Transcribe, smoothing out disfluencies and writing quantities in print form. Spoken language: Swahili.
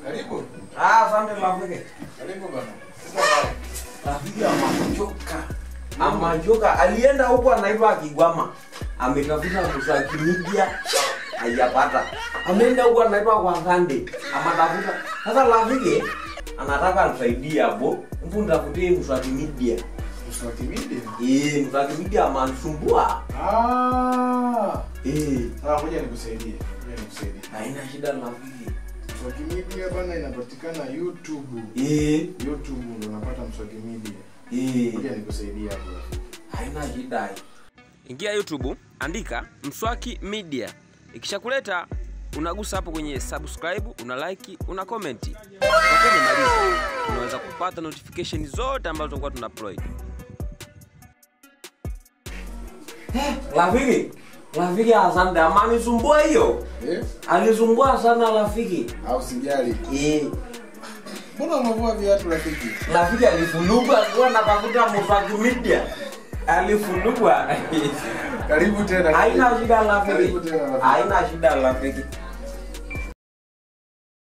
Karibu. Asante Rafiki. Karibu bana. Rafiki amechoka. Alienda huko anaitwa Kigwama. Ametafuta mswaki media hayapata. Ameenda huko anaitwa kwa Sunday. Amatafuta. Sasa Rafiki anataka nisaidie hapo. Mpu nitafutie mswaki media. Mswaki media? Mswaki media amanisumbua. Ngoja nikusaidie. Haina shida Rafiki. Mswaki media bana inapatikana YouTube. YouTube ndo unapata mswaki media. Ngoja nikusaidie hapo. Haina shida. Ingia YouTube, andika Mswaki Media. Ikishakuleta unagusa hapo kwenye subscribe, una like, una comment. Hapo umemaliza. Unaweza kupata notification zote ambazo kwa tuna upload. Rafiki asante, amanisumbua hiyo. Alisumbua sana Rafiki. Au sijali. Mbona umevua viatu Rafiki? Rafiki alifulugwa kwa natafuta mswaki media. Alifulugwa. Karibu tena. Haina shida Rafiki. Karibu tena Rafiki. Haina shida Rafiki.